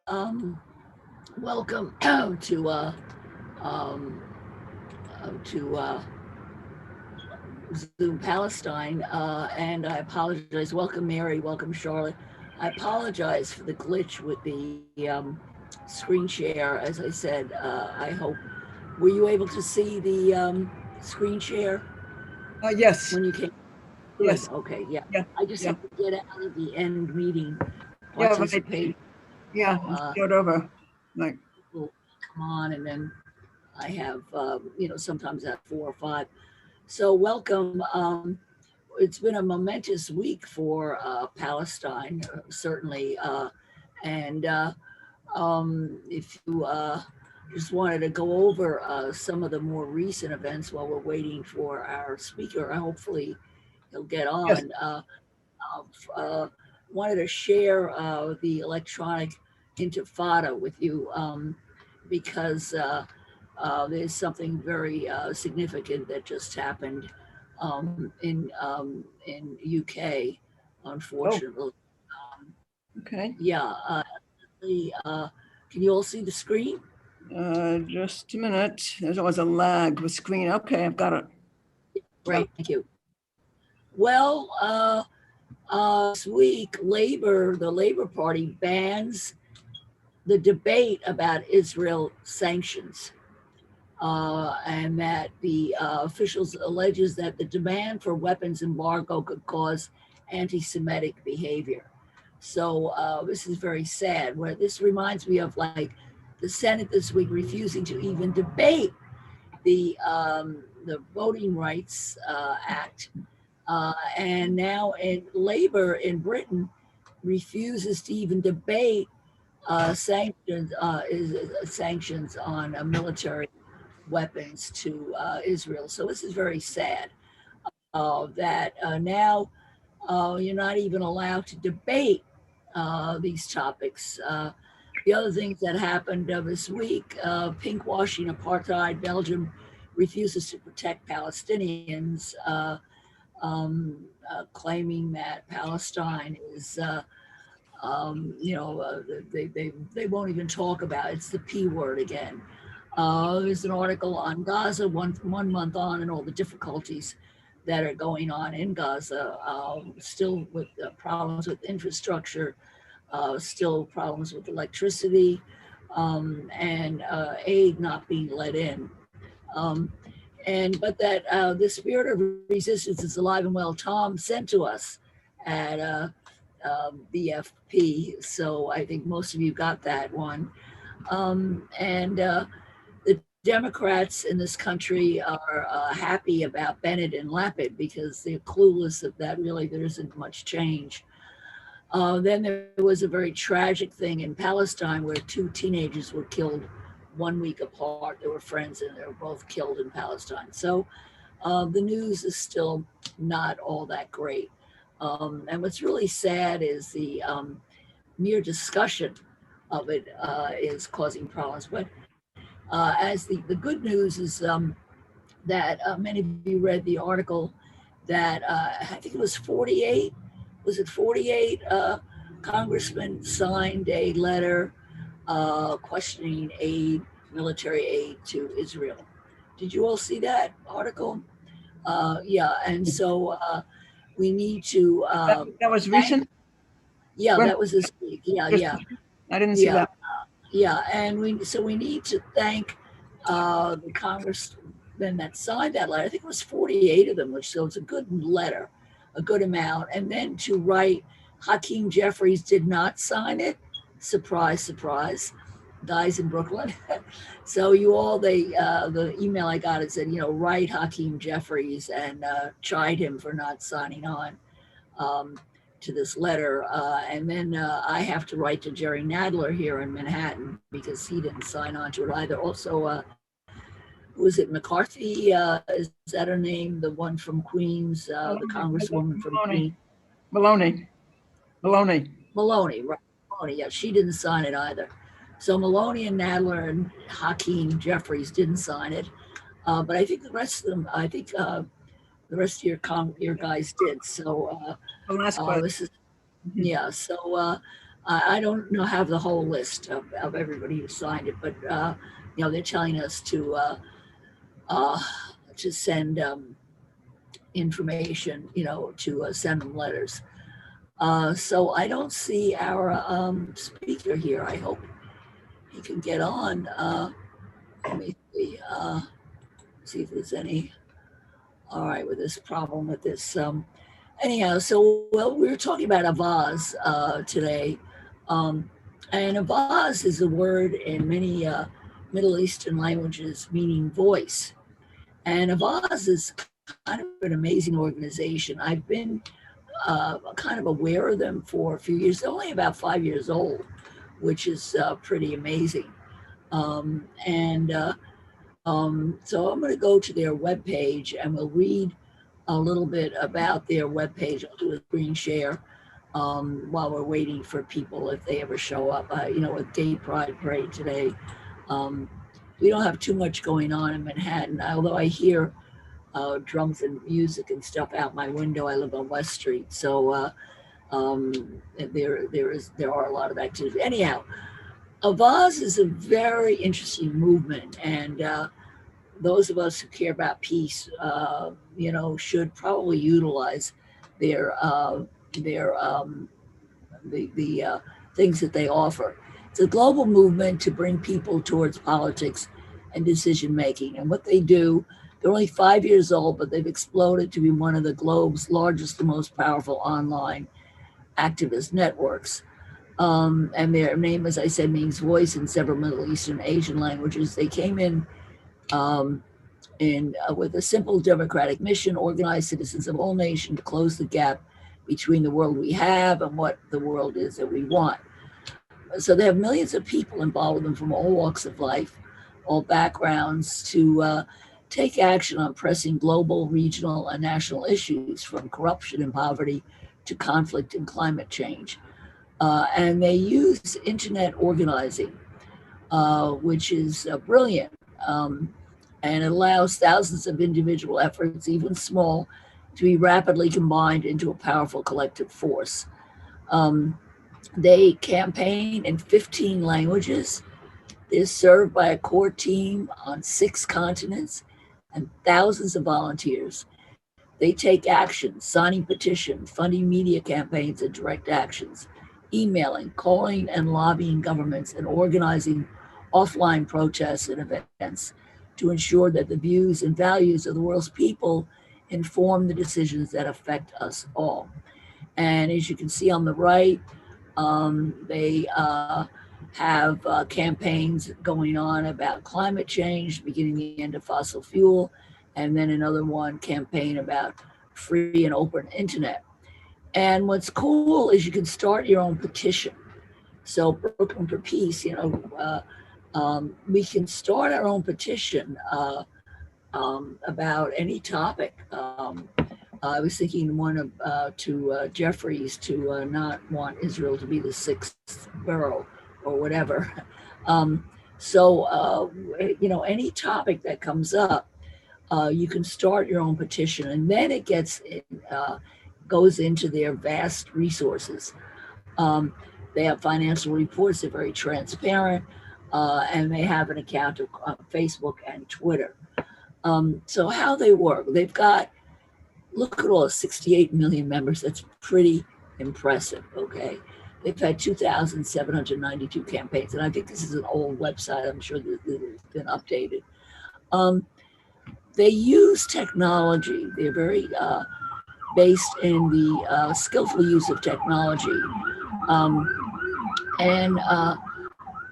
Um, Welcome um, to Zoom Palestine, and I apologize. Welcome, Mary. Welcome, Charlotte. I apologize for the glitch with the screen share. As I said, I hope. Were you able to see the screen share Yes, when you came? Good. yes, Okay. Yeah. yeah, I just yeah, had to get out of the end meeting yeah, right, participate. yeah, So, and start over, like, people come on, and then I have, sometimes I have four or five. So, welcome. It's been a momentous week for Palestine, certainly. And If you just wanted to go over some of the more recent events while we're waiting for our speaker, hopefully he'll get yes, on. Uh, Wanted to share the electronic intifada with you because there's something very significant that just happened in UK, oh, unfortunately. Um, okay, yeah, can you all see the screen? just a minute, there's always a lag with screen, okay, I've got it, yeah, Great, thank you. Well, this week, the Labor Party bans the debate about Israel sanctions. And that the officials alleges that the demand for weapons embargo could cause anti-Semitic behavior. So this is very sad. Where this reminds me of like the Senate this week refusing to even debate the Voting Rights Act, and now Labor in Britain refuses to even debate sanctions on military weapons to Israel. So this is very sad that now you're not even allowed to debate these topics. The other things that happened this week, pinkwashing apartheid, Belgium refuses to protect Palestinians, claiming that Palestine is they won't even talk about it. It's the P word again. There's an article on Gaza, one month on, and all the difficulties that are going on in Gaza, still with problems with infrastructure, still problems with electricity, and aid not being let in. Um, but that the spirit of resistance is alive and well. Tom sent to us at BFP, so I think most of you got that one. And The Democrats in this country are happy about Bennett and Lapid because they're clueless of that really there isn't much change. Then there was a very tragic thing in Palestine where two teenagers were killed 1 week apart. They were friends and they were both killed in Palestine. So the news is still not all that great. And what's really sad is the mere discussion of it is causing problems. But as the good news is that many of you read the article that I think it was 48, was it 48 congressmen signed a letter questioning aid, military aid to Israel. Did you all see that article? Yeah, and so we need to that was thank. recent, Yeah, when, that was this week. Yeah, just, yeah, I didn't see yeah, that, yeah, and we need to thank the congressmen that signed that letter. I think it was 48 of them, which so it's a good letter, a good amount. And then to write, Hakeem Jeffries did not sign it. Surprise, surprise. Guys in Brooklyn. So you all, the email I got, it said, write Hakeem Jeffries and chide him for not signing on um, to this letter. And then I have to write to Jerry Nadler here in Manhattan because he didn't sign on to it either. Also, who is it? McCarthy, is that her name? The one from Queens, the congresswoman from Queens. Maloney, Maloney, Maloney, Maloney, right? Maloney, yeah, she didn't sign it either. So Maloney and Nadler and Hakeem Jeffries didn't sign it. But I think the rest of them, I think the rest of your guys did. So the last question, this is, yeah. So I don't know have the whole list of everybody who signed it, but they're telling us uh, to send information, to send them letters. So I don't see our speaker here. I hope he can get on. Let me see if there's any. All right, with this problem with this. Anyhow, so well, we were talking about Avaaz today, um, and Avaaz is a word in many Middle Eastern languages meaning voice. And Avaaz is kind of an amazing organization. I've been kind of aware of them for a few years. They're only about 5 years old, which is pretty amazing. And so I'm going to go to their webpage and we'll read a little bit about their webpage. I'll do a screen share while we're waiting for people if they ever show up. With Gay Pride Parade today, um, we don't have too much going on in Manhattan, although I hear drums and music and stuff out my window. I live on West Street, so there are a lot of activity. Anyhow, Avaz is a very interesting movement, and those of us who care about peace, should probably utilize their the things that they offer. It's a global movement to bring people towards politics and decision making. And what they do, they're only 5 years old, but they've exploded to be one of the globe's largest and most powerful online activist networks. And their name, as I said, means voice in several Middle Eastern Asian languages. They came um, in with a simple democratic mission, organize citizens of all nations to close the gap between the world we have and what the world is that we want. So they have millions of people involved with them from all walks of life, all backgrounds, to take action on pressing global, regional, and national issues from corruption and poverty to conflict and climate change. And they use internet organizing, which is brilliant. And it allows thousands of individual efforts, even small, to be rapidly combined into a powerful collective force. Um, they campaign in 15 languages. They're served by a core team on 6 continents and thousands of volunteers. They take action, signing petitions, funding media campaigns and direct actions, emailing, calling and lobbying governments, and organizing offline protests and events to ensure that the views and values of the world's people inform the decisions that affect us all. And as you can see on the right, they have campaigns going on about climate change, beginning the end of fossil fuel, and then another one campaign about free and open internet. And what's cool is you can start your own petition. So Brooklyn for Peace, we can start our own petition about any topic. I was thinking one to Jeffries to not want Israel to be the sixth borough or whatever. Any topic that comes up, you can start your own petition, and then goes into their vast resources. They have financial reports; they're very transparent, and they have an account of Facebook and Twitter. So how they work? Look at all 68 million members. That's pretty impressive. Okay. They've had 2,792 campaigns. And I think this is an old website. I'm sure that it's been updated. They use technology. They're very based in the skillful use of technology. And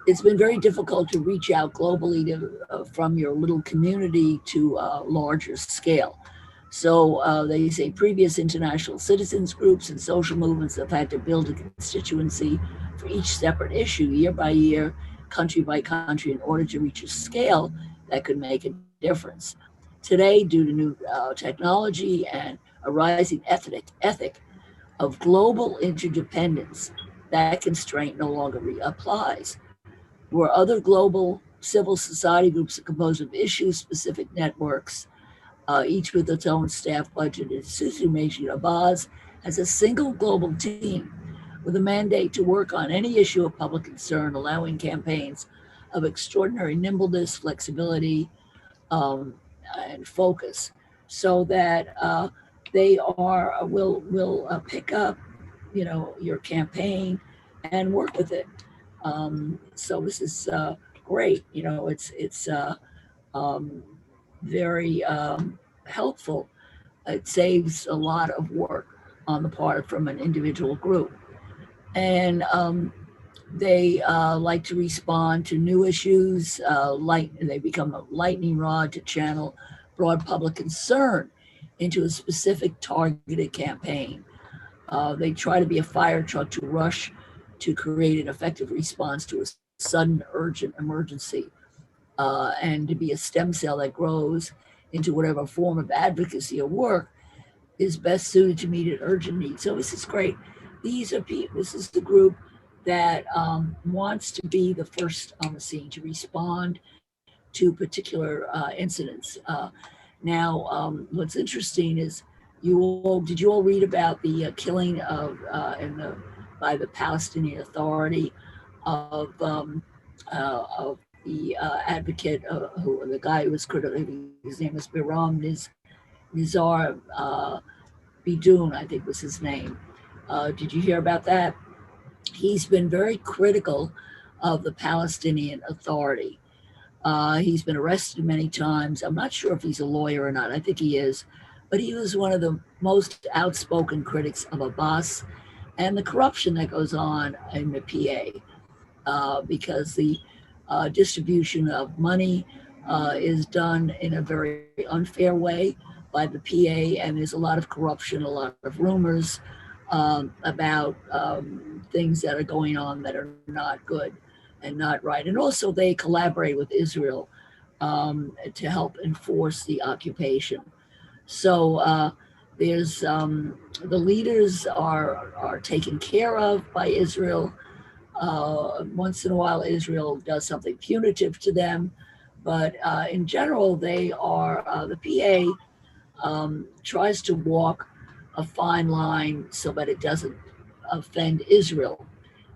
it's been very difficult to reach out globally from your little community to a larger scale. So they say previous international citizens groups and social movements have had to build a constituency for each separate issue year by year, country by country, in order to reach a scale that could make a difference. Today, due to new technology and a rising ethic of global interdependence, that constraint no longer applies. Where other global civil society groups are composed of issue-specific networks, each with its own staff, budget, and decision-making, Avaaz has a single global team with a mandate to work on any issue of public concern, allowing campaigns of extraordinary nimbleness, flexibility, um, and focus, so that they will pick up, your campaign and work with it. So this is great. It's um, very helpful. It saves a lot of work on the part from an individual group, and they like to respond to new issues. They become a lightning rod to channel broad public concern into a specific targeted campaign. They try to be a fire truck to rush to create an effective response to a sudden, urgent emergency, and to be a stem cell that grows into whatever form of advocacy or work is best suited to meet an urgent need. So this is great. These are people. This is the group that wants to be the first on the scene to respond to particular incidents. Now, what's interesting is did you all read about the killing by the Palestinian Authority of the advocate, the guy who was critical? His name is Biram Nizar Bidoun, I think was his name. Did you hear about that? He's been very critical of the Palestinian Authority. He's been arrested many times. I'm not sure if he's a lawyer or not. I think he is. But he was one of the most outspoken critics of Avaaz and the corruption that goes on in the PA, because the distribution of money is done in a very unfair way by the PA, and there's a lot of corruption, a lot of rumors about things that are going on that are not good and not right. And also they collaborate with Israel to help enforce the occupation. So there's the leaders are taken care of by Israel. Once in a while, Israel does something punitive to them, but in general, they are the PA tries to walk a fine line so that it doesn't offend Israel.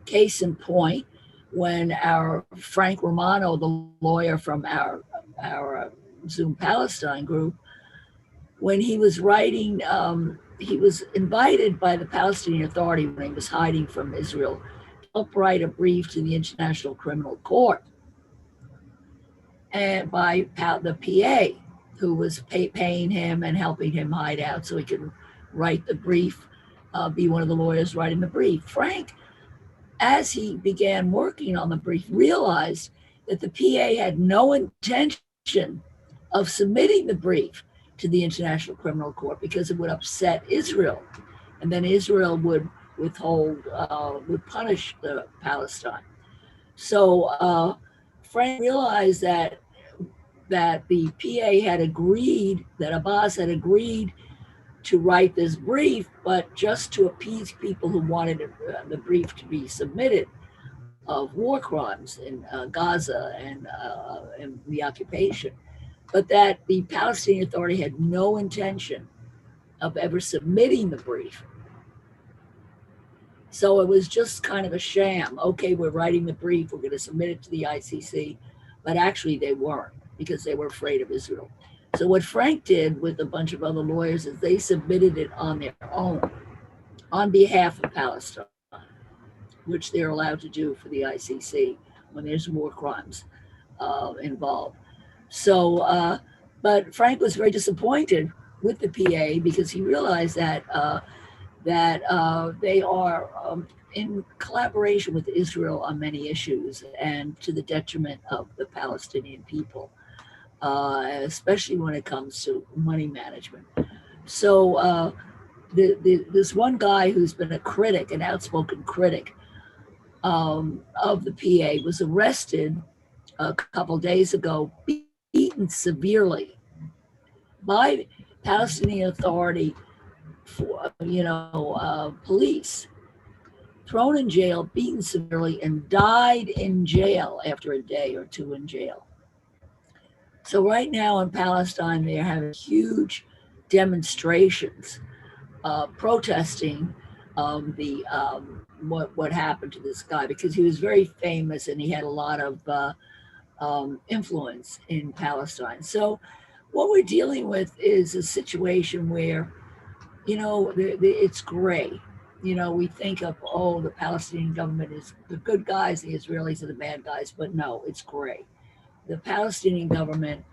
Case in point, when our Frank Romano, the lawyer from our Zoom Palestine group, when he was writing, he was invited by the Palestinian Authority when he was hiding from Israel to help write a brief to the International Criminal Court, and by the PA, who was paying him and helping him hide out so he could write the brief, be one of the lawyers writing the brief. Frank, as he began working on the brief, realized that the PA had no intention of submitting the brief to the International Criminal Court because it would upset Israel, and then Israel would would punish the Palestine. So Frank realized that the PA had agreed, that Avaaz had agreed to write this brief, but just to appease people who wanted the brief to be submitted of war crimes in Gaza and the occupation, but that the Palestinian Authority had no intention of ever submitting the brief. So it was just kind of a sham. Okay, we're writing the brief, we're going to submit it to the ICC, but actually they weren't, because they were afraid of Israel. So what Frank did with a bunch of other lawyers is they submitted it on their own, on behalf of Palestine, which they're allowed to do for the ICC when there's war crimes involved. So, but Frank was very disappointed with the PA because he realized that they are in collaboration with Israel on many issues and to the detriment of the Palestinian people, especially when it comes to money management. So this one guy who's been a critic, an outspoken critic of the PA, was arrested a couple days ago, beaten severely by Palestinian Authority for police, thrown in jail, beaten severely, and died in jail after a day or two in jail. So right now in Palestine, they're having huge demonstrations protesting what happened to this guy, because he was very famous and he had a lot of influence in Palestine. So what we're dealing with is a situation where, it's gray. We think of, oh, the Palestinian government is the good guys, the Israelis are the bad guys, but no, it's gray. The Palestinian government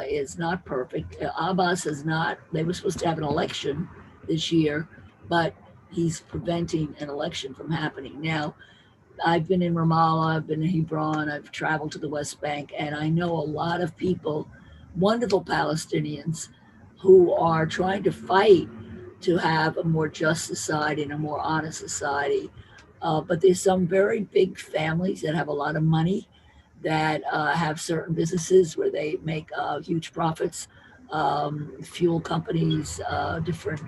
is not perfect. Abbas is not, they were supposed to have an election this year, but he's preventing an election from happening. Now, I've been in Ramallah, I've been in Hebron, I've traveled to the West Bank, and I know a lot of people, wonderful Palestinians, who are trying to fight to have a more just society and a more honest society. But there's some very big families that have a lot of money, that have certain businesses where they make huge profits, fuel companies, different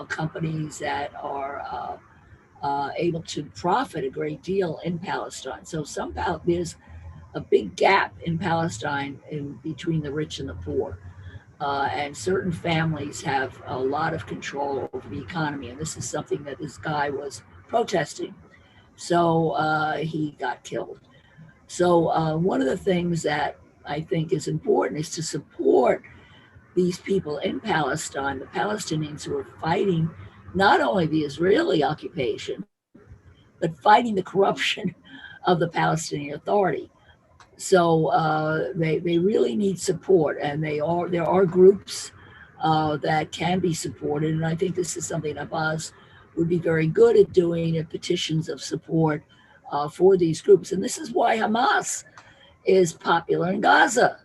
companies that are able to profit a great deal in Palestine. So somehow there's a big gap in Palestine in between the rich and the poor. And certain families have a lot of control over the economy. And this is something that this guy was protesting. So he got killed. So one of the things that I think is important is to support these people in Palestine, the Palestinians who are fighting not only the Israeli occupation, but fighting the corruption of the Palestinian Authority. So they really need support, and there are groups that can be supported, and I think this is something Avaaz would be very good at doing, at petitions of support for these groups, and this is why Hamas is popular in Gaza,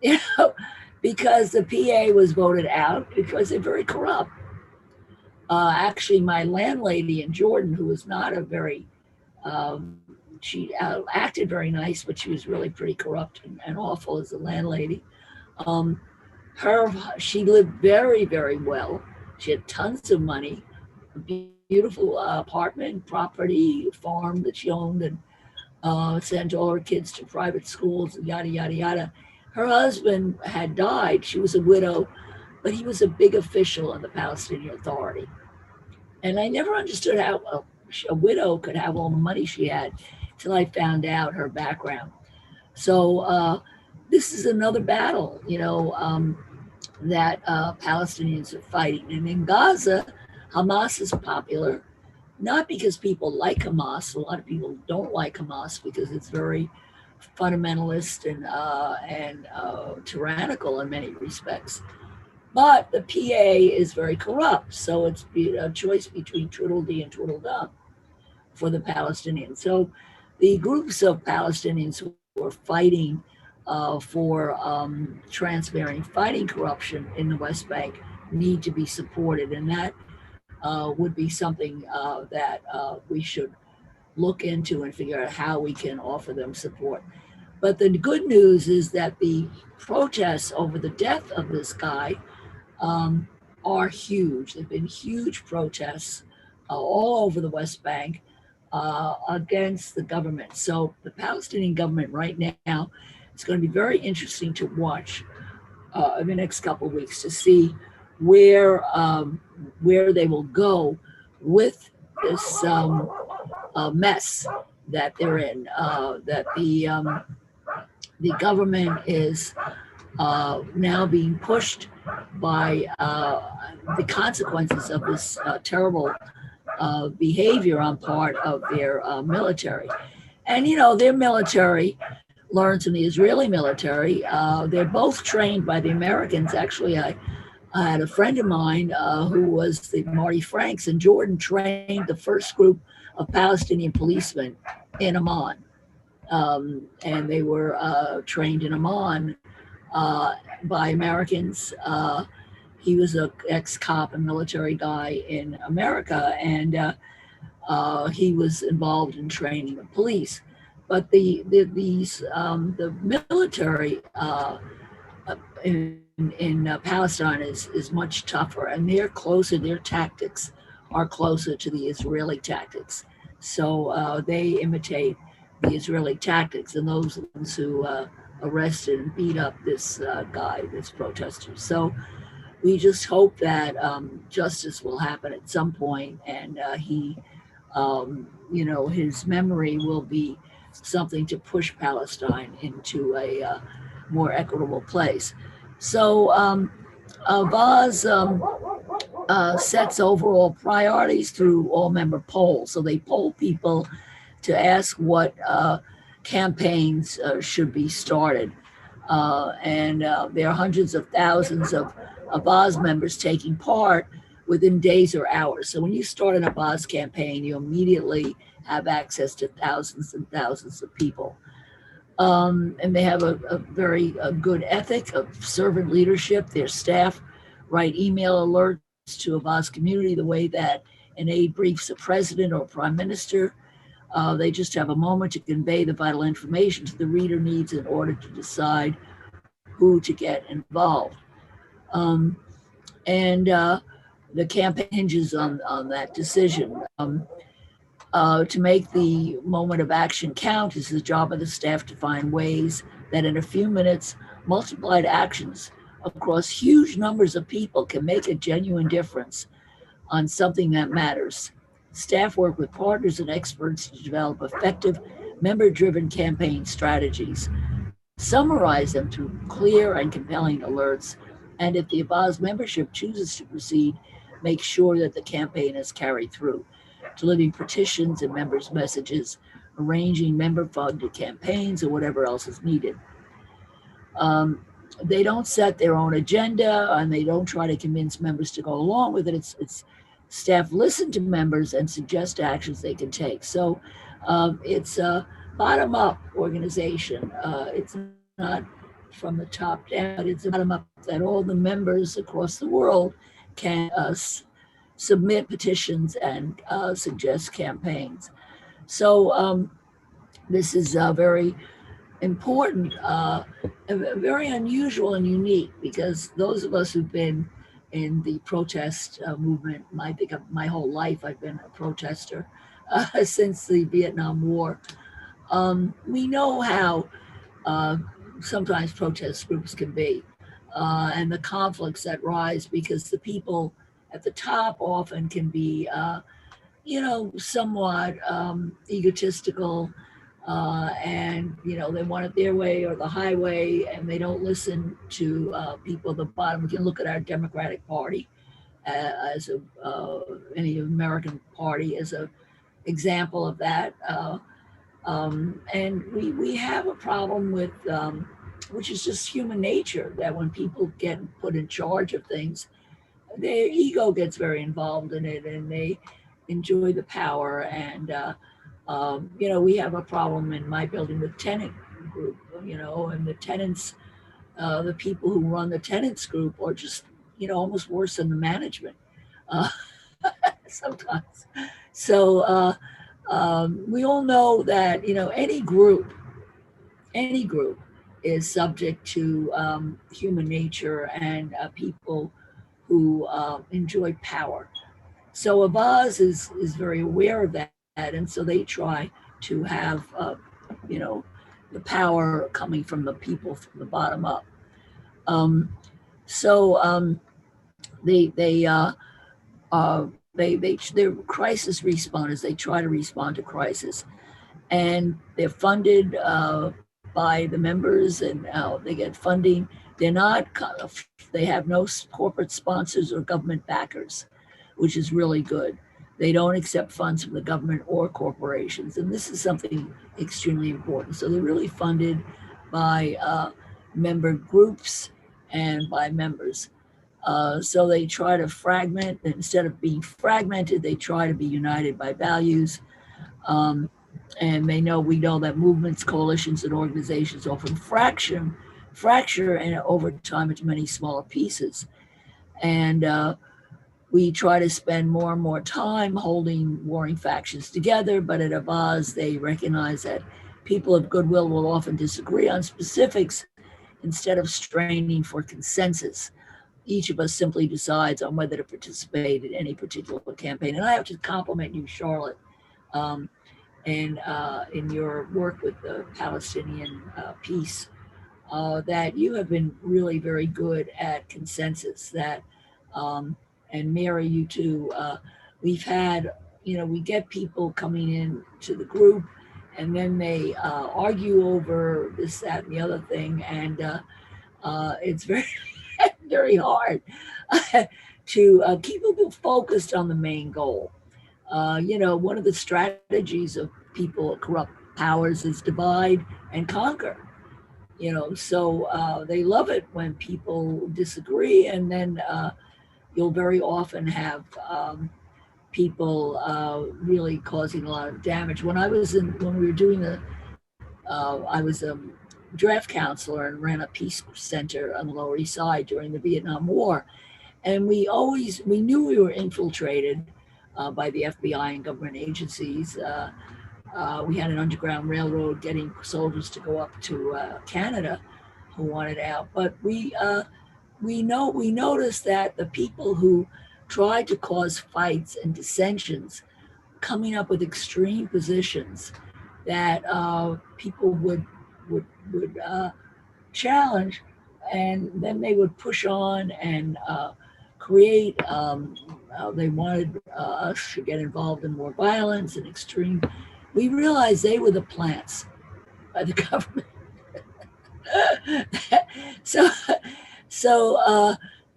you know, because the PA was voted out because they're very corrupt. Actually, my landlady in Jordan, who was not a very she acted very nice, but she was really pretty corrupt and awful as a landlady. Um, she lived very, very well. She had tons of money, a beautiful apartment, property, farm that she owned, and sent all her kids to private schools, yada yada yada. Her husband had died. She was a widow, but he was a big official in the Palestinian Authority. And I never understood how a widow could have all the money she had till I found out her background. So this is another battle, that Palestinians are fighting. And in Gaza, Hamas is popular, not because people like Hamas. A lot of people don't like Hamas because it's very fundamentalist and tyrannical in many respects. But the PA is very corrupt, so it's a choice between Tweedledee and Tweedledum for the Palestinians. So the groups of Palestinians who are fighting for transparency, fighting corruption in the West Bank, need to be supported, and that would be something that we should look into and figure out how we can offer them support. But the good news is that the protests over the death of this guy um, are huge. There have been huge protests all over the West Bank against the government. So the Palestinian government right now, it's going to be very interesting to watch in the next couple of weeks to see where they will go with this mess that they're in. That the government is now being pushed by the consequences of this terrible behavior on part of their military. And their military learns from the Israeli military. They're both trained by the Americans. Actually, I had a friend of mine who was the Marty Franks in Jordan, trained the first group of Palestinian policemen in Amman. And they were trained in Amman by Americans. He was an ex-cop and military guy in America, and he was involved in training the police. But the military in Palestine is much tougher, and they're closer. Their tactics are closer to the Israeli tactics, so they imitate the Israeli tactics, and those ones who arrested and beat up this guy, this protester. So we just hope that justice will happen at some point, and his memory will be something to push Palestine into a more equitable place. So Avaaz sets overall priorities through all member polls. So they poll people to ask what campaigns should be started. And there are hundreds of thousands of Avaaz members taking part within days or hours. So when you start an Avaaz campaign, you immediately have access to thousands and thousands of people. And they have a very good ethic of servant leadership. Their staff write email alerts to Avaaz community the way that an aide briefs a president or prime minister. They just have a moment to convey the vital information to the reader needs in order to decide who to get involved. And the campaign hinges on that decision. To make the moment of action count is the job of the staff to find ways that in a few minutes, multiplied actions across huge numbers of people can make a genuine difference on something that matters. Staff work with partners and experts to develop effective member-driven campaign strategies, summarize them through clear and compelling alerts, and if the Avaaz membership chooses to proceed, make sure that the campaign is carried through, delivering petitions and members' messages, arranging member-funded campaigns, or whatever else is needed. They don't set their own agenda, and they don't try to convince members to go along with it. It's staff listen to members and suggest actions they can take. So it's a bottom-up organization. It's not from the top down. It's a bottom-up that all the members across the world can submit petitions and suggest campaigns. So this is very important, very unusual and unique, because those of us who've been in the protest movement, I think of my whole life I've been a protester since the Vietnam War. We know how sometimes protest groups can be, and the conflicts that rise because the people at the top often can be, somewhat egotistical, and they want it their way or the highway, and they don't listen to people at the bottom. We can look at our Democratic Party as any American party as a example of that. And we have a problem with, which is just human nature, that when people get put in charge of things, their ego gets very involved in it, and they enjoy the power. And we have a problem in my building with tenant group, and the tenants, the people who run the tenants group are just, almost worse than the management uh, sometimes. So we all know that, any group is subject to human nature and people who enjoy power. So Avaaz is very aware of that, and so they try to have, the power coming from the people from the bottom up. So they're crisis responders. They try to respond to crisis, and they're funded by the members, and they get funding. They're not they have no corporate sponsors or government backers, which is really good. They don't accept funds from the government or corporations, and this is something extremely important. So they're really funded by member groups and by members. So they try to fragment, instead of being fragmented, they try to be united by values. And we know that movements, coalitions, and organizations often fracture and over time into many smaller pieces. And we try to spend more and more time holding warring factions together, but at Avaaz, they recognize that people of goodwill will often disagree on specifics instead of straining for consensus. Each of us simply decides on whether to participate in any particular campaign. And I have to compliment you, Charlotte, and in your work with the Palestinian peace that you have been really very good at consensus. That and Mary, you too. We've had, we get people coming in to the group, and then they argue over this, that, and the other thing, and it's very very hard to keep people focused on the main goal. One of the strategies of people, corrupt powers, is divide and conquer. So they love it when people disagree, and then you'll very often have people really causing a lot of damage. When we were doing I was a draft counselor and ran a peace center on the Lower East Side during the Vietnam War, and we knew we were infiltrated by the FBI and government agencies. We had an underground railroad getting soldiers to go up to Canada who wanted out, but we noticed that the people who tried to cause fights and dissensions, coming up with extreme positions that people would challenge, and then they would push on and create. They wanted us to get involved in more violence and extreme. We realized they were the plants by the government. so,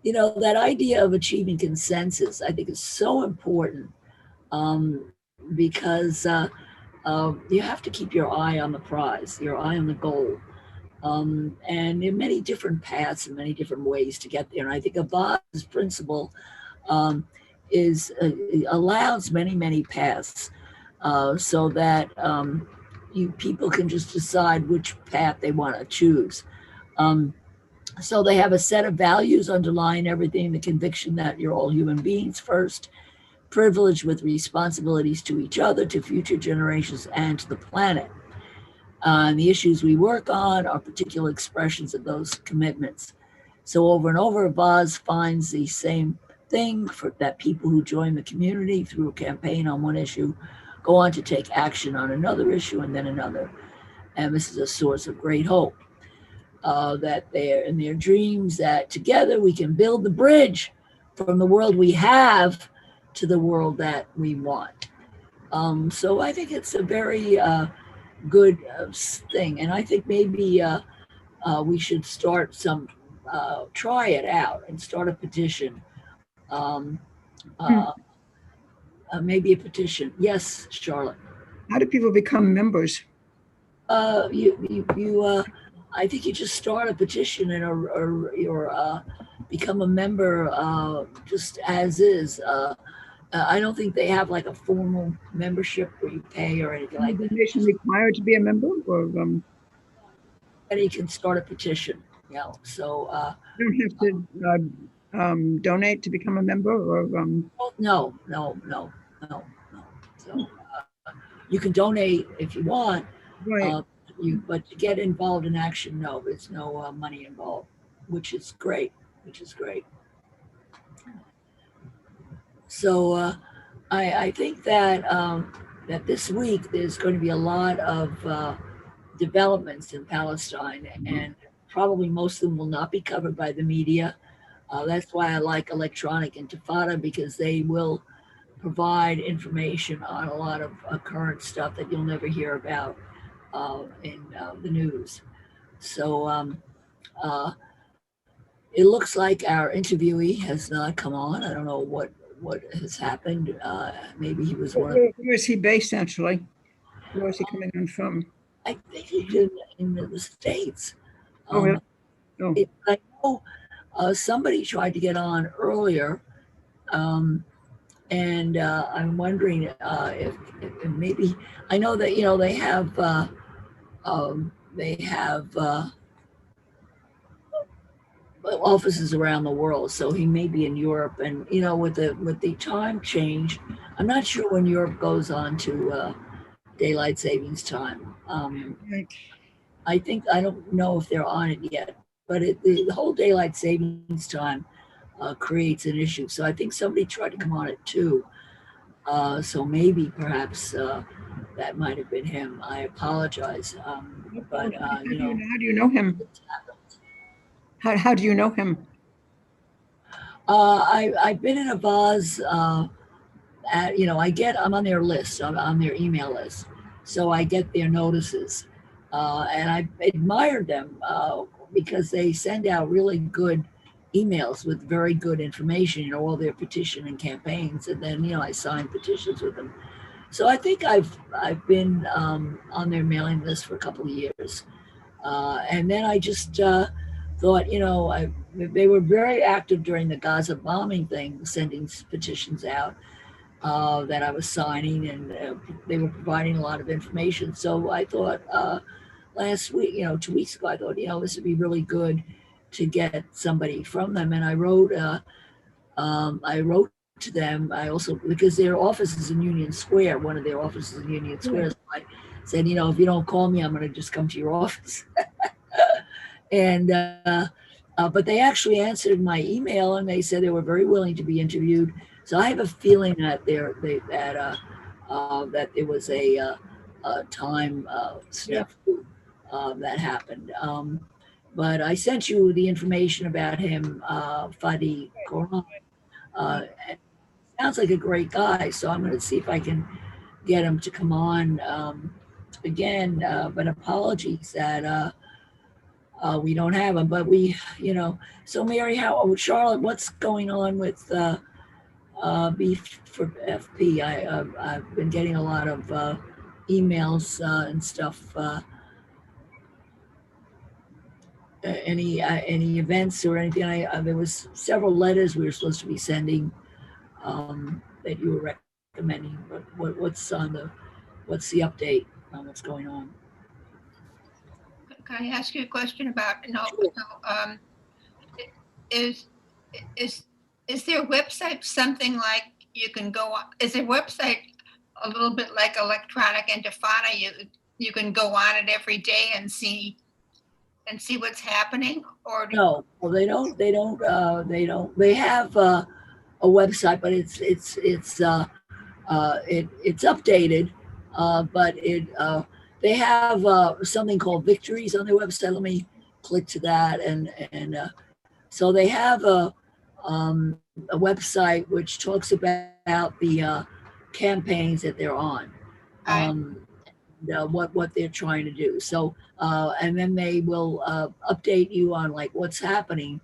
that idea of achieving consensus, I think, is so important, because you have to keep your eye on the prize, your eye on the goal. And there are many different paths and many different ways to get there. And I think Avaaz's principle is allows many paths, so that people can just decide which path they want to choose. So they have a set of values underlying everything: the conviction that you're all human beings first, privilege with responsibilities to each other, to future generations, and to the planet. And the issues we work on are particular expressions of those commitments. So over and over, Avaaz finds the same thing, that people who join the community through a campaign on one issue go on to take action on another issue and then another. And this is a source of great hope, that they're in their dreams, that together we can build the bridge from the world we have to the world that we want. So I think it's a very good thing. And I think maybe we should start try it out and start a petition. Um, uh, Maybe a petition. Yes, Charlotte. How do people become members? I think you just start a petition or become a member just as is. I don't think they have like a formal membership where you pay or anything like that. Is donation required to be a member, or And you can start a petition. So you don't have to donate to become a member, or no. So you can donate if you want, right? but to get involved in action, no, there's no money involved, which is great. So I think that that this week there's going to be a lot of developments in Palestine, and probably most of them will not be covered by the media. That's why I like Electronic Intifada, because they will provide information on a lot of current stuff that you'll never hear about in the news. So it looks like our interviewee has not come on. I don't know what has happened. Maybe he was one of. Where is he based, actually? Where is he coming on from? I think he's in the States. Yeah. Oh. I know somebody tried to get on earlier, and I'm wondering if maybe, I know that they have offices around the world, so he may be in Europe. And with the time change, I'm not sure when Europe goes on to daylight savings time. Right. I don't know if they're on it yet, but the whole daylight savings time creates an issue. So I think somebody tried to come on it too. So maybe perhaps that might have been him. I apologize. No But, problem. How you do you know, know, how do you know him? How do you know him? I've been in a vase. You know, I'm on their list, on their email list. So I get their notices. And I admired them because they send out really good emails with very good information, you know, all their petition and campaigns. And then, you know, I sign petitions with them. So I think I've been on their mailing list for a couple of years. And then I just thought, you know, they were very active during the Gaza bombing thing, sending petitions out that I was signing, and they were providing a lot of information. So I thought last week, you know, 2 weeks ago, I thought, you know, this would be really good to get somebody from them. And I wrote to them. I also, because their office is in Union Square, one of their offices in Union Really? Square. So I said, you know, if you don't call me, I'm going to just come to your office. And but they actually answered my email, and they said they were very willing to be interviewed. So I have a feeling that that it was a time Yeah. snafu that happened. But I sent you the information about him, Fadi Koran. Uh, And sounds like a great guy, so I'm going to see if I can get him to come on again. But apologies that we don't have them, but we, you know. So Mary, Charlotte, what's going on with beef for FP? I've been getting a lot of emails and stuff. Any events or anything? There was several letters we were supposed to be sending that you were recommending. But what's the update on what's going on? Can I ask you a question about, no, Sure. so, is, is, is their website something like you can go on, is their website a little bit like Electronic Intifada? You can go on it every day and see what's happening, or No, well, they don't. They don't. They don't. They have a website, but it's updated, but they have something called victories on their website. Let me click to that, and so they have a website which talks about the campaigns that they're on, I, um, what they're trying to do. So and then they will update you on like what's happening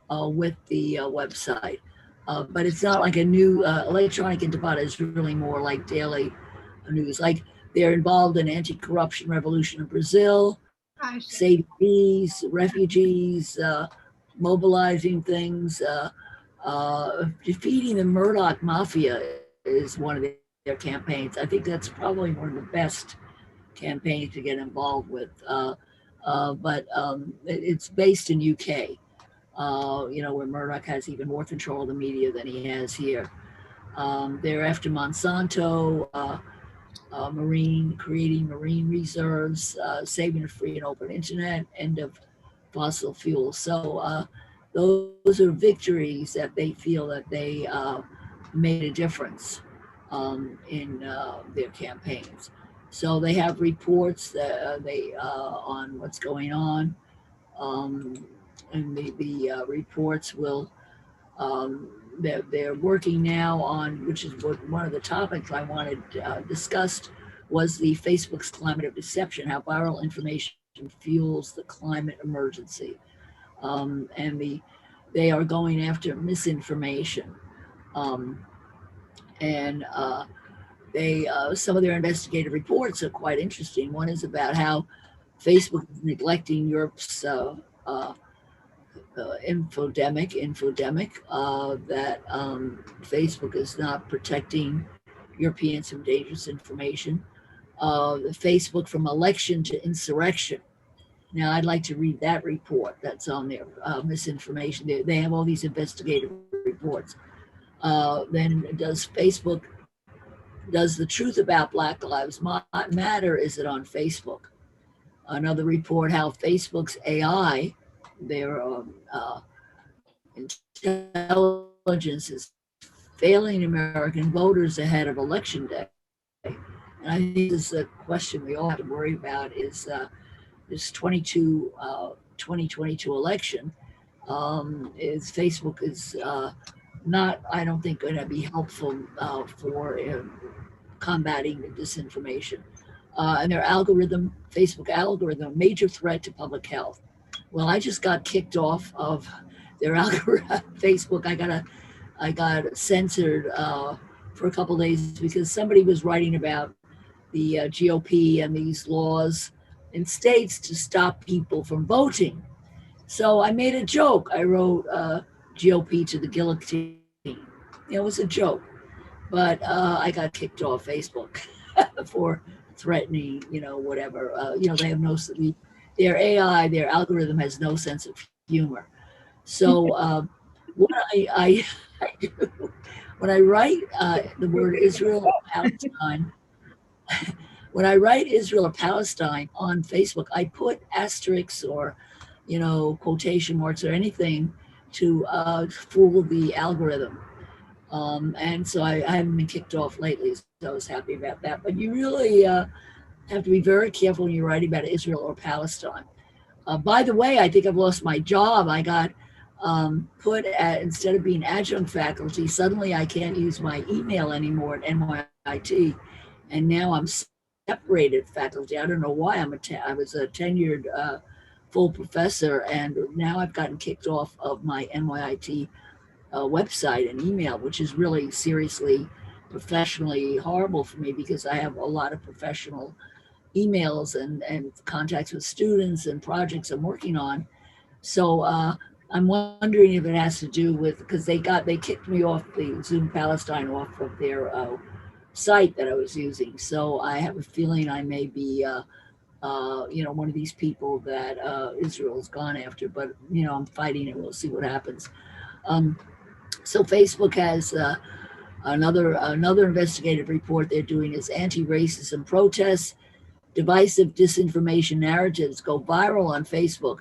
with the website. But it's not like a new electronic intifada is really more like daily news. Like they're involved in anti-corruption revolution in Brazil, I see. saving bees, refugees, mobilizing things, defeating the Murdoch mafia is one of their campaigns. I think that's probably one of the best campaigns to get involved with. But it's based in UK. You know, where Murdoch has even more control of the media than he has here. They're after Monsanto, creating marine reserves, saving a free and open internet, end of fossil fuels. So those are victories that they feel that they made a difference in their campaigns. So they have reports that they on what's going on, um, and the reports will they're working now on, which is what one of the topics I wanted discussed was the Facebook's climate of deception, how viral information fuels the climate emergency, and they are going after misinformation, um, and they some of their investigative reports are quite interesting. One is about how Facebook is neglecting Europe's infodemic that Facebook is not protecting Europeans from dangerous information. The Facebook from election to insurrection. Now, I'd like to read that report that's on there, misinformation. They have all these investigative reports. Then does the truth about Black Lives Matter, is it on Facebook? Another report, how Facebook's AI, their intelligence is failing American voters ahead of Election Day. And I think this is a question we all have to worry about is this 2022 election. Is Facebook is not, I don't think, going to be helpful for combating the disinformation. And their algorithm, Facebook algorithm, major threat to public health. Well, I just got kicked off of their algorithm, Facebook. I got censored for a couple of days because somebody was writing about the GOP and these laws in states to stop people from voting. So I made a joke. I wrote GOP to the guillotine. It was a joke, but I got kicked off Facebook for threatening, whatever. They have their AI, their algorithm has no sense of humor. So what I do when I write the word Israel or Palestine, when I write Israel or Palestine on Facebook, I put asterisks or quotation marks or anything to fool the algorithm. And so I haven't been kicked off lately, so I was happy about that. But you really have to be very careful when you're writing about Israel or Palestine. By the way, I think I've lost my job. I got put at, instead of being adjunct faculty, suddenly I can't use my email anymore at NYIT. And now I'm separated faculty. I don't know why. I was a tenured full professor, and now I've gotten kicked off of my NYIT website and email, which is really seriously professionally horrible for me because I have a lot of professional emails and contacts with students and projects I'm working on. So I'm wondering if it has to do with, because they kicked me off the Zoom Palestine off of their site that I was using. So I have a feeling I may be one of these people that Israel's gone after, but I'm fighting it. We'll see what happens. So Facebook has another investigative report they're doing is anti-racism protests, divisive disinformation narratives go viral on Facebook,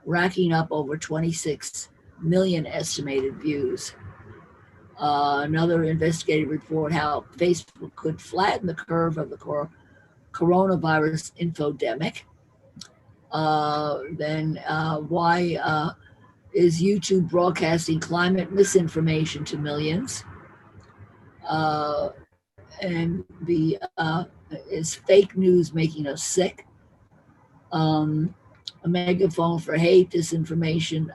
racking up over 26 million estimated views. Another investigative report how Facebook could flatten the curve of the coronavirus infodemic. Then why is YouTube broadcasting climate misinformation to millions? And is fake news making us sick? A megaphone for hate, disinformation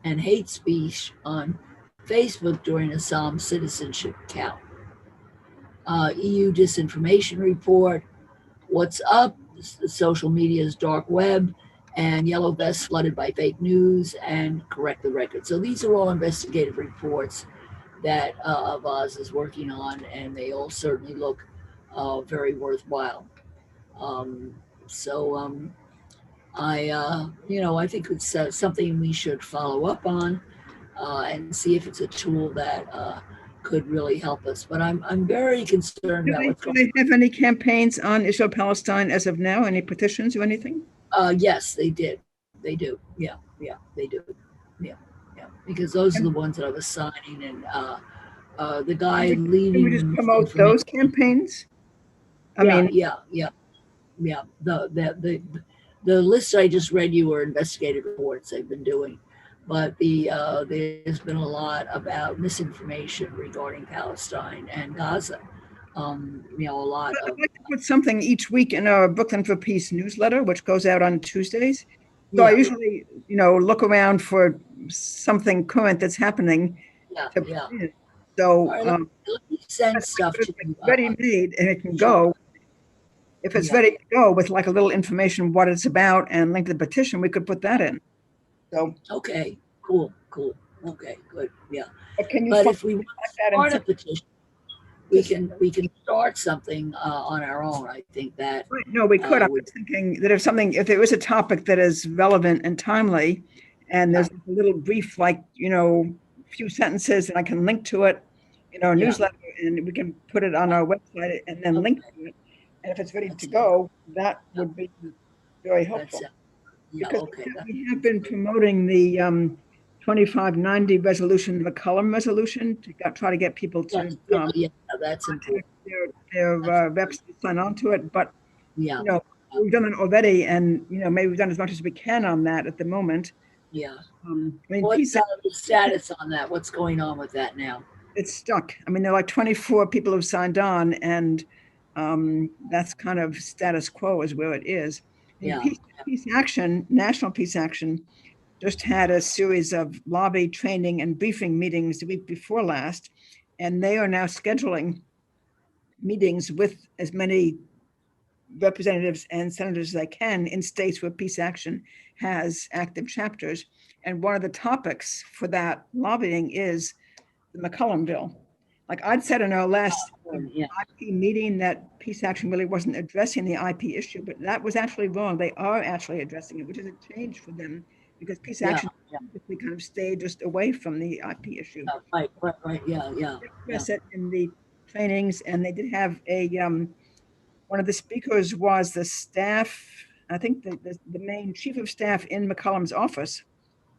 and hate speech on Facebook during a Psalm citizenship count. EU disinformation report. What's up? Social media's dark web and yellow vests flooded by fake news and correct the record. So these are all investigative reports that Avaaz is working on, and they all certainly look very worthwhile. I think it's something we should follow up on and see if it's a tool that could really help us. But I'm very concerned about what's going on. Do they have any campaigns on Israel Palestine as of now? Any petitions or anything? Yes, they did. They do. Yeah, they do. Yeah. Because those are the ones that I was signing, and the guy leading. Can we just promote those campaigns? Yeah. The list I just read you were investigative reports they've been doing, but there's been a lot about misinformation regarding Palestine and Gaza. A lot. I'd like to put something each week in our Brooklyn for Peace newsletter, which goes out on Tuesdays. So I usually, look around for something current that's happening. Yeah. So right, let me send stuff to you. Ready-made, and it can go. If it's ready to go with like a little information what it's about and link to the petition, we could put that in. So okay, cool. Okay, good. Yeah. But if we want to start a petition, we can start something on our own. I think that. Right. No, we could. I was thinking that if there is a topic that is relevant and timely, and there's a little brief, few sentences, and I can link to it, newsletter, and we can put it on our website and then link to it. And if it's ready to go, that would be very helpful. Because we have been promoting the 2590 resolution, the McCollum resolution, to try to get people Yes, to yeah, that's contact important. their reps to sign on to it. But, Yeah, you know, we've done it already, and, you know, maybe we've done as much as we can on that at the moment. yeah. I mean, What's the status on that? What's going on with that now? it's stuck. I mean, there are like 24 people who've signed on, and that's kind of status quo is where it is. And Yeah, peace action, national peace action, just had a series of lobby training and briefing meetings the week before last, and they are now scheduling meetings with as many representatives and senators as they can in states where peace action has active chapters. And one of the topics for that lobbying is the McCollum bill. Like I'd said in our last yeah, IP meeting that peace action really wasn't addressing the IP issue, but that was actually wrong. They are actually addressing it, which is a change for them because peace yeah, action typically kind of stayed just away from the IP issue. right, yeah. Address it in the trainings, and they did have a one of the speakers was the staff, I think the main chief of staff in McCollum's office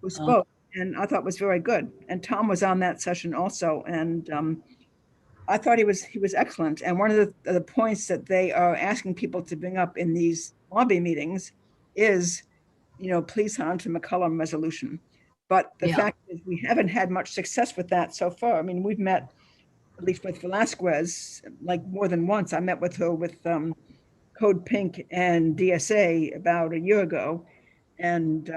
who spoke, and I thought was very good. And Tom was on that session also, and I thought he was excellent. And one of the points that they are asking people to bring up in these lobby meetings is, you know, please sign on to McCollum resolution. But the Yeah, fact is, we haven't had much success with that so far. I mean, we've met at least with Velasquez like more than once. I met with her with Code Pink and DSA about a year ago. And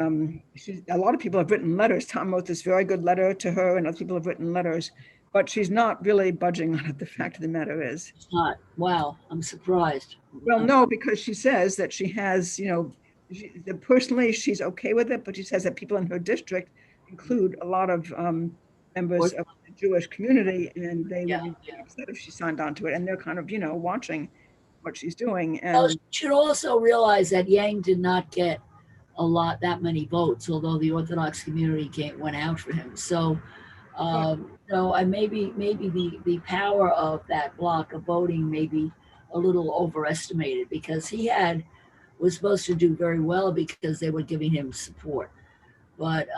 a lot of people have written letters. Tom wrote this very good letter to her, and other people have written letters, but she's not really budging on it. The fact of the matter is, it's not. Wow, I'm surprised. well, no, because she says that she has, you know, personally she's okay with it, but she says that people in her district include a lot of members of the Jewish community, and they Yeah, would be upset if she signed on to it. And they're kind of, you know, watching what she's doing. well, And you should also realize that Yang did not get that many votes, although the Orthodox community went out for him. So, I maybe the power of that block of voting may be a little overestimated because was supposed to do very well because they were giving him support, but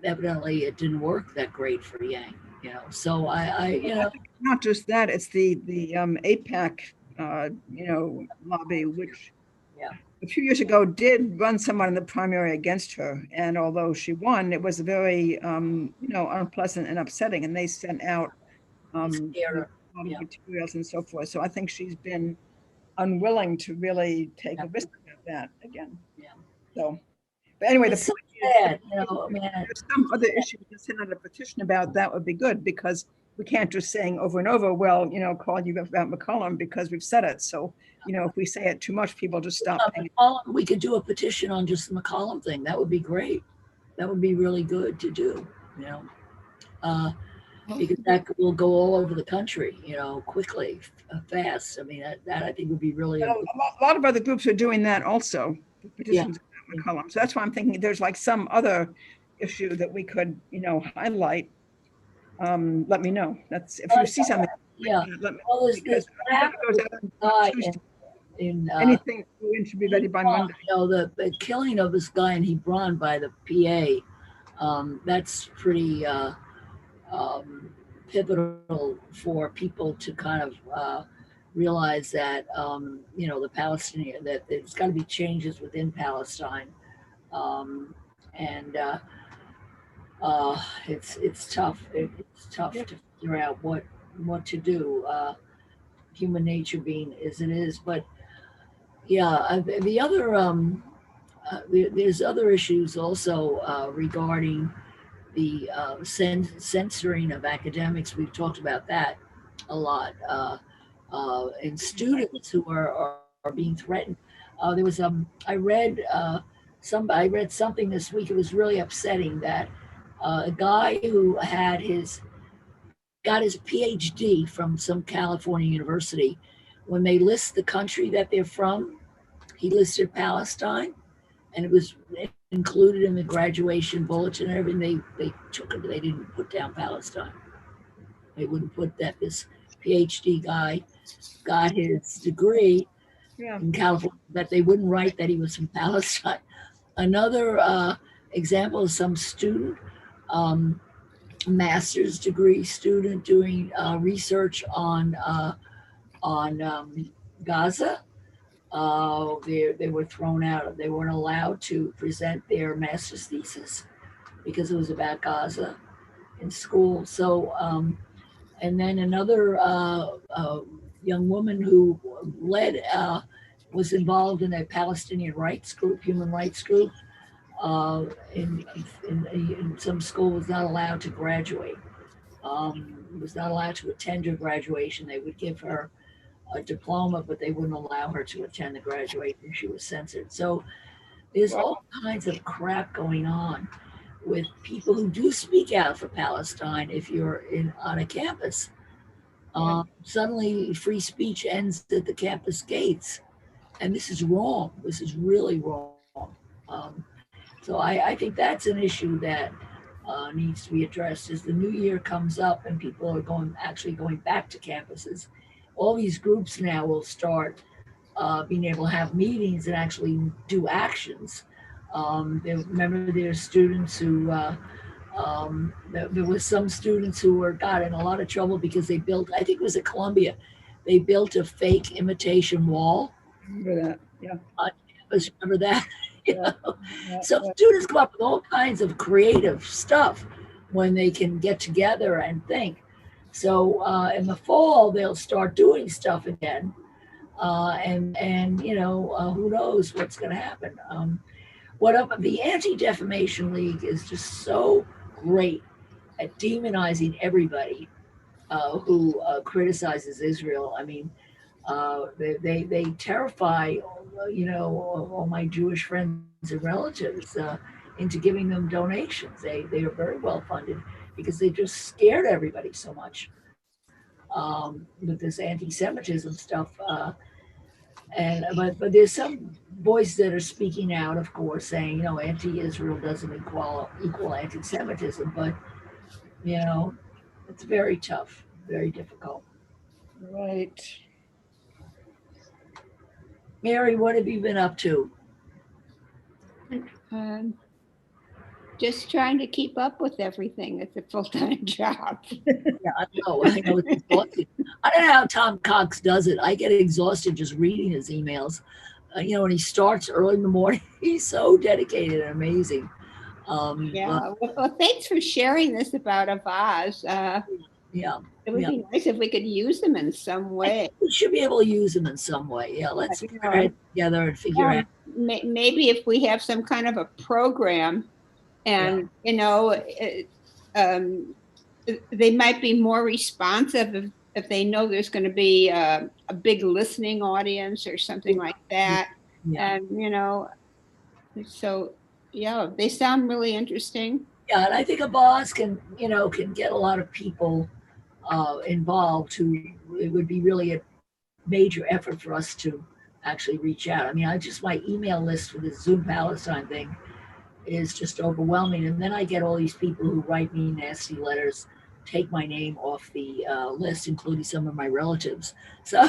evidently it didn't work that great for Yang. So not just that, it's the APAC, lobby, which yeah, a few years ago did run someone in the primary against her. And although she won, it was very, unpleasant and upsetting. And they sent out a lot of materials and so forth. So I think she's been unwilling to really take a risk about that again. Yeah. So, but anyway, it's the point so sad, there's some other issue we can send out a petition about. That would be good because we can't just saying over and over, well, call you about McCollum because we've said it. So, if we say it too much, people just stop. We could do a petition on just the McCollum thing. That would be great. That would be really good to do, because that will go all over the country, quickly, fast. I mean, that I think would be really. A lot of other groups are doing that also. Petitions about McCollum. So that's why I'm thinking there's like some other issue that we could, highlight. Let me know. That's if you see something. Yeah. Let me, well, there's anything should be ready by Monday. The killing of this guy in Hebron by the PA, that's pretty pivotal for people to kind of realize that the Palestinian, that there's got to be changes within Palestine, and it's tough. It's tough to figure out what to do. Human nature being as it is, but the other there's other issues also regarding the censoring of academics. We've talked about that a lot, and students who are being threatened. There was I read something this week. It was really upsetting that a guy who got his PhD from some California university, when they list the country that they're from, he listed Palestine, and it was included in the graduation bulletin and everything. They took it, they didn't put down Palestine. They wouldn't put that this PhD guy got his degree in California, that they wouldn't write that he was from Palestine. Another example is some student master's degree student doing research on Gaza. They were thrown out. They weren't allowed to present their master's thesis because it was about Gaza in school. So, and then another young woman who was involved in a Palestinian rights group, human rights group, uh, in, in some school was not allowed to graduate. Was not allowed to attend her graduation. They would give her a diploma, but they wouldn't allow her to attend the graduation. She was censored. So there's all kinds of crap going on with people who do speak out for Palestine. If you're on a campus, suddenly free speech ends at the campus gates, and this is wrong. This is really wrong. Um, so I think that's an issue that needs to be addressed as the new year comes up and people are going back to campuses. All these groups now will start being able to have meetings and actually do actions. Remember, there's students who there was some students who got in a lot of trouble because they built, I think it was at Columbia, they built a fake imitation wall. Remember that? Yeah. On campus. Remember that? Yeah. So students come up with all kinds of creative stuff when they can get together and think. So in the fall they'll start doing stuff again, and who knows what's going to happen. The Anti-Defamation League is just so great at demonizing everybody who criticizes Israel. I mean, they terrify, all my Jewish friends and relatives into giving them donations. They are very well funded because they just scared everybody so much with this anti-Semitism stuff. But there's some voices that are speaking out, of course, saying anti-Israel doesn't equal anti-Semitism, but it's very tough, very difficult. Right. Mary, what have you been up to? Just trying to keep up with everything. It's a full-time job. Yeah, I know it's exhausting. I don't know how Tom Cox does it. I get exhausted just reading his emails. When he starts early in the morning, he's so dedicated and amazing. Well, thanks for sharing this about Avaaz. Yeah. It would be nice if we could use them in some way. We should be able to use them in some way. Yeah, let's get together and figure out. Maybe if we have some kind of a program, and they might be more responsive if they know there's going to be a big listening audience or something like that. Yeah. And so they sound really interesting. Yeah, and I think Avaaz can get a lot of people involved who it would be really a major effort for us to actually reach out. I mean, my email list for the Zoom Palestine thing is just overwhelming. And then I get all these people who write me nasty letters, take my name off the list, including some of my relatives. So,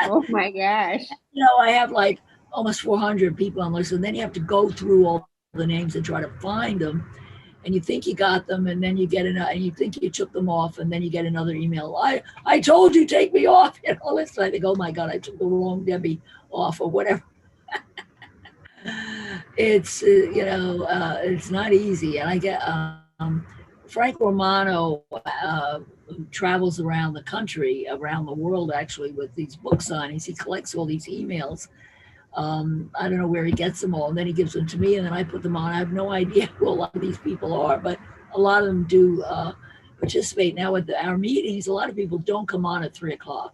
oh my gosh. I have like almost 400 people on the list, and then you have to go through all the names and try to find them. And you think you got them, and then you get and you think you took them off, and then you get another email. I told you, take me off. Listen, I think, oh my God, I took the wrong Debbie off or whatever. It's it's not easy. And I get Frank Romano, who travels around the country, around the world actually, with these book signings. He collects all these emails. I don't know where he gets them all, and then he gives them to me, and then I put them on. I have no idea who a lot of these people are, but a lot of them do participate. Now with our meetings, a lot of people don't come on at 3:00,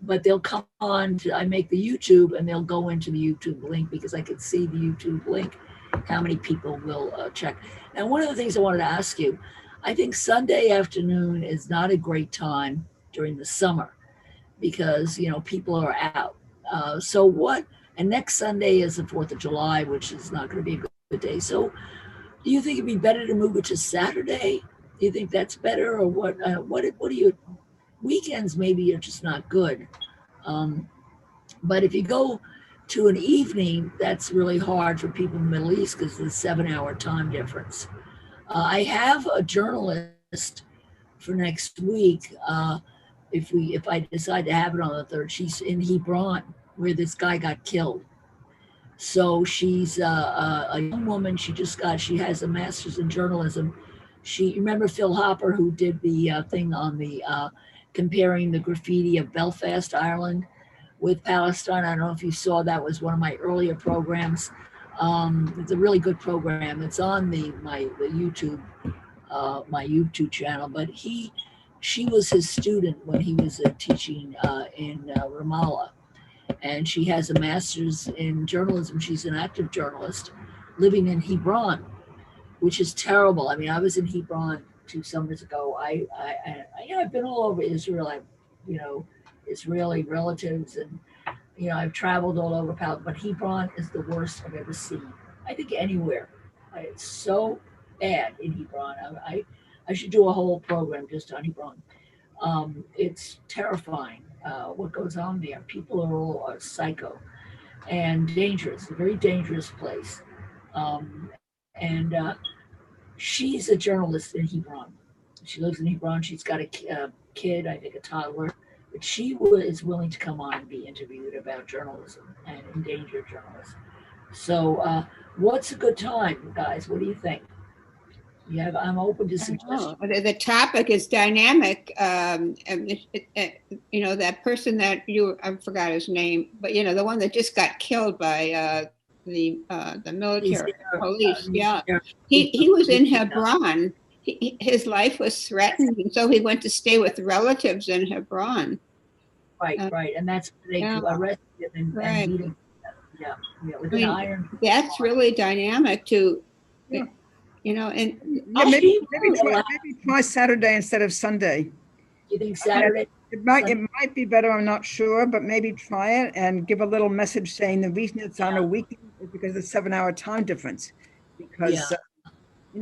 but they'll come on I make the YouTube, and they'll go into the YouTube link because I could see the YouTube link, how many people will check. And one of the things I wanted to ask you, I think Sunday afternoon is not a great time during the summer because, people are out. And next Sunday is the 4th of July, which is not going to be a good day. So do you think it'd be better to move it to Saturday? Do you think that's better, or what? What do you? Weekends maybe are just not good. But if you go to an evening, that's really hard for people in the Middle East because of the 7-hour time difference. I have a journalist for next week. If I decide to have it on the 3rd, she's in Hebron, where this guy got killed. So she's a young woman. She has a master's in journalism. You remember Phil Hopper, who did the thing on the comparing the graffiti of Belfast, Ireland, with Palestine. I don't know if you saw that. Was one of my earlier programs. It's a really good program. It's on the YouTube my YouTube channel. But she was his student when he was teaching in Ramallah, and she has a master's in journalism. She's an active journalist living in Hebron, which is terrible. I mean, I was in Hebron 2 summers ago. I've been all over Israel. Israeli relatives, and I've traveled all over Palestine, but Hebron is the worst I've ever seen. I think anywhere. It's so bad in Hebron. I should do a whole program just on Hebron. It's terrifying what goes on there. People are all psycho and dangerous. A very dangerous place. And she's a journalist in Hebron. She lives in Hebron. She's got a kid, I think a toddler. But she is willing to come on and be interviewed about journalism and endangered journalists. So, what's a good time, guys? What do you think? I'm open to suggestions. The topic is dynamic. And that person that I forgot his name, but the one that just got killed by the military police. Yeah, he was in Hebron. His life was threatened, and so he went to stay with relatives in Hebron. Right, and that's where they arrested him and beat him. Yeah, with an iron. That's really dynamic too. And maybe try Saturday instead of Sunday. You think Saturday? It might be better. I'm not sure, but maybe try it and give a little message saying the reason it's on a weekend is because of the 7-hour time difference. Because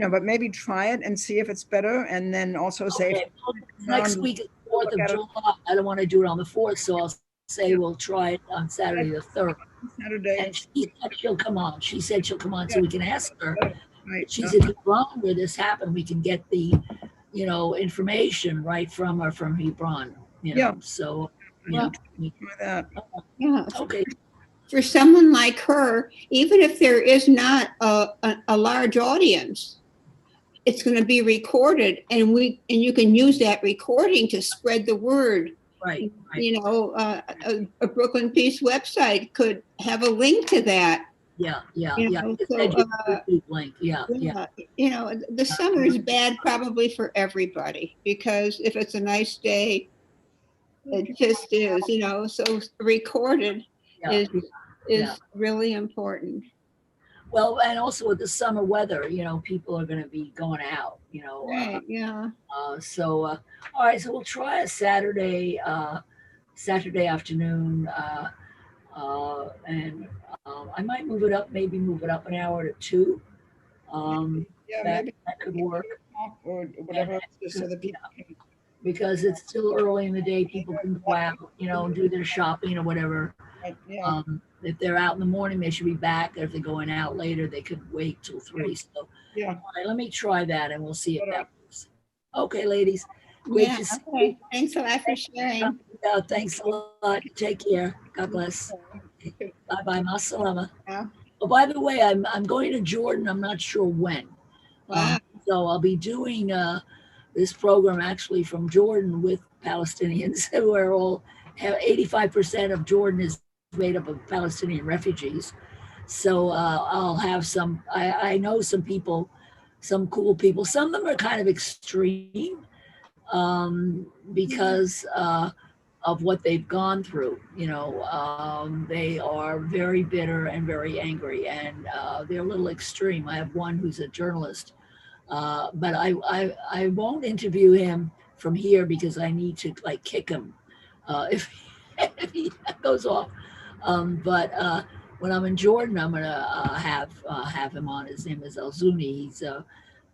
but maybe try it and see if it's better, and then also say next week is 4th of July. I don't want to do it on the 4th, so I'll say we'll try it on Saturday the 3rd. Saturday. And she said she'll come on. She said she'll come on so we can ask her. Right. She's in Hebron where this happened. We can get the, information right from her from Hebron. So try that. Okay. For someone like her, even if there is not a large audience, it's going to be recorded, and you can use that recording to spread the word. Right. A Brooklyn Peace website could have a link to that. Yeah. So, link. Yeah. The summer is bad probably for everybody, because if it's a nice day, it just is. So recorded is really important. Well, and also with the summer weather, people are going to be going out, Right, So, all right, so we'll try a Saturday afternoon, and I might move it up an hour to 2. That could work. Or whatever, so that people can, because it's still early in the day, people can go out, do their shopping or whatever. If they're out in the morning, they should be back. If they're going out later, they could wait till 3. So, all right, let me try that, and we'll see if that works. Okay, ladies. Great to see you. Thanks a lot for sharing. Thanks a lot. Take care. God bless. Bye-bye. Masalama. Yeah. Oh, by the way, I'm going to Jordan. I'm not sure when. Wow. So I'll be doing this program actually from Jordan with Palestinians who are all 85% of Jordan is made up of Palestinian refugees. So I'll have I know some people, some cool people. Some of them are kind of extreme because of what they've gone through. They are very bitter and very angry, and they're a little extreme. I have one who's a journalist, but I won't interview him from here because I need to kick him if he goes off. But when I'm in Jordan, I'm gonna have him on. His name is Al-Zuni. He's a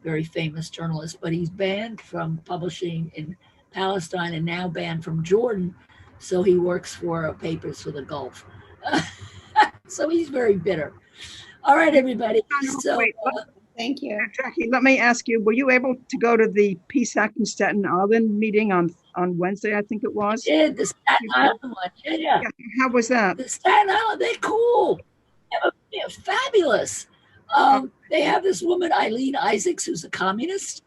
very famous journalist, but he's banned from publishing in Palestine and now banned from Jordan. So he works for Papers for the Gulf. So he's very bitter. All right, everybody. So Thank you. Jackie, let me ask you, were you able to go to the Peace Act in Staten Island meeting on Wednesday, I think it was? Did the Staten Island one? Yeah. Yeah, how was that? The Staten Island, they're cool. They're fabulous. They have this woman, Eileen Isaacs, who's a communist.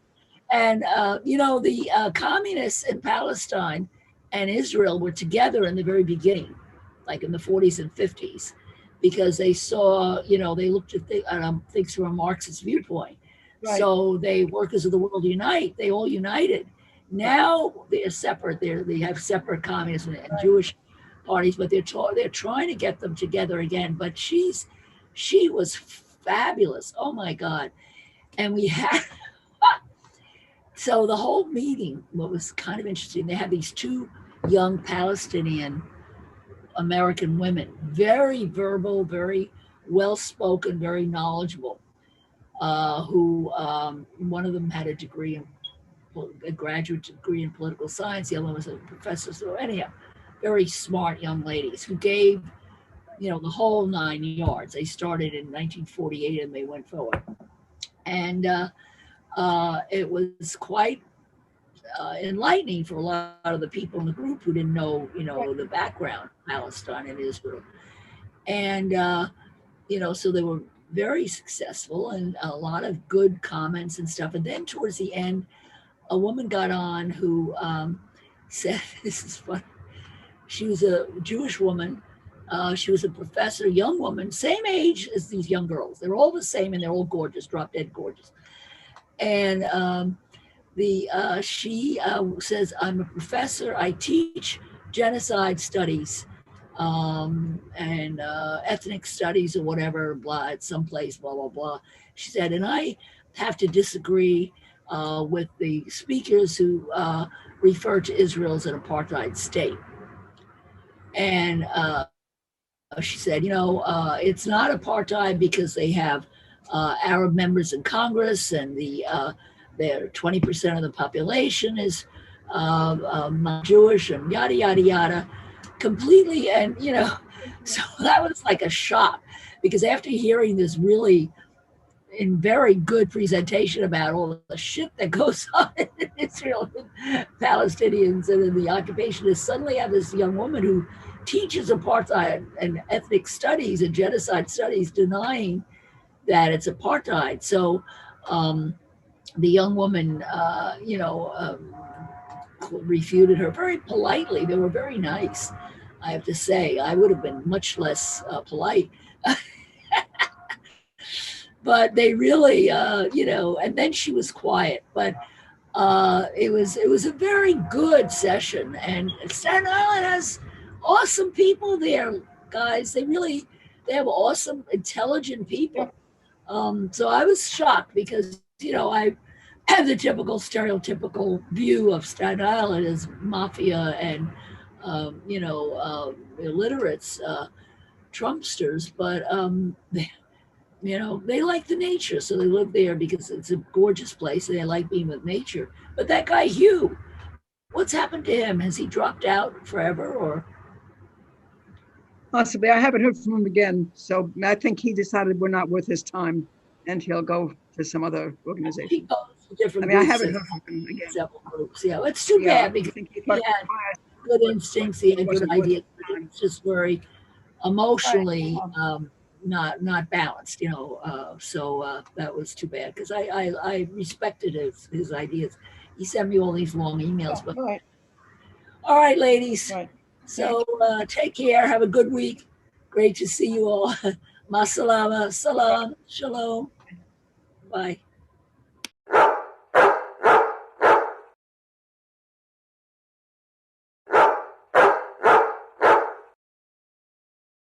And, the communists in Palestine and Israel were together in the very beginning, like in the 40s and 50s, because they saw, they looked at things from a Marxist viewpoint. Right. So they, workers of the world unite, they all united. Now they're separate. They have separate communist and Jewish parties, but they're trying to get them together again. But she was fabulous. Oh my God. And we had, so the whole meeting, what was kind of interesting, they had these two young Palestinian American women, very verbal, very well-spoken, very knowledgeable, who one of them had a graduate degree in political science, the other one was a professor. So anyhow, very smart young ladies who gave, the whole 9 yards. They started in 1948 and they went forward. And it was quite enlightening for a lot of the people in the group who didn't know, the background of Palestine and Israel. And, so they were very successful and a lot of good comments and stuff. And then towards the end, a woman got on who said, this is funny. She was a Jewish woman. She was a professor, young woman, same age as these young girls. They're all the same and they're all gorgeous, drop dead gorgeous. And she says, I'm a professor. I teach genocide studies and ethnic studies or whatever, blah, at some place, blah, blah, blah. She said, and I have to disagree with the speakers who refer to Israel as an apartheid state. And she said, it's not apartheid because they have Arab members in Congress and they're 20% of the population is Jewish and yada, yada, yada, completely. And, so that was like a shock because after hearing this really in very good presentation about all the shit that goes on in Israel and Palestinians and in the occupationists, suddenly have this young woman who teaches apartheid and ethnic studies and genocide studies denying that it's apartheid. So the young woman, refuted her very politely. They were very nice, I have to say. I would have been much less polite. But they really, and then she was quiet. But it was a very good session. And Staten Island has awesome people there, guys. They have awesome, intelligent people. So I was shocked because, I have the typical stereotypical view of Staten Island as mafia and, illiterates, Trumpsters, but, they like the nature. So they live there because it's a gorgeous place and they like being with nature. But that guy, Hugh, what's happened to him? Has he dropped out forever or? Possibly. I haven't heard from him again. So I think he decided we're not worth his time and he'll go to some other organization. He goes to different I groups. I haven't heard from him again. Several groups. Yeah, it's too bad because he had good instincts, he had good ideas. It's just very emotionally not balanced, so that was too bad because I respected his ideas. He sent me all these long emails. But all right, ladies. Right. So take care. Have a good week. Great to see you all. Masalama. Salam. Shalom. Bye.